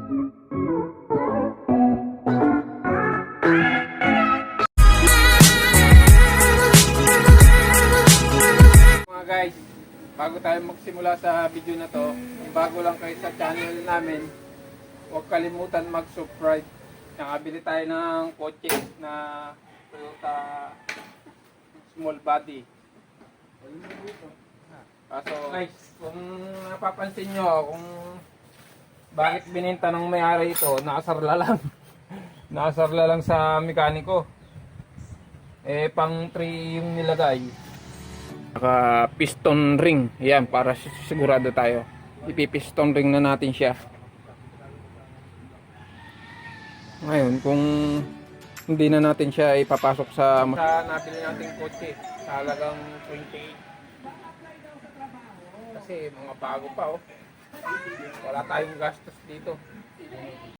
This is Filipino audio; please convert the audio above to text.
Mga guys, bago tayo magsimula sa video na to, kung bago lang kayo sa channel namin, huwag kalimutan mag-subscribe. Nakabili tayo ng kotse na Toyota small body. Kaso guys, kung napapansin nyo kung bakit bininta ng may-ari ito, nakasarla lang. Nakasarla lang sa mekaniko. Eh pang 3 yung nilagay. Naka piston ring. Yan, para sigurado tayo. Ipipiston ring na natin siya. Ngayon, kung hindi na natin siya ipapasok sa nabili nating kotse sa halagang 28. Kasi mga bago pa oh. Wala tayong gastos dito.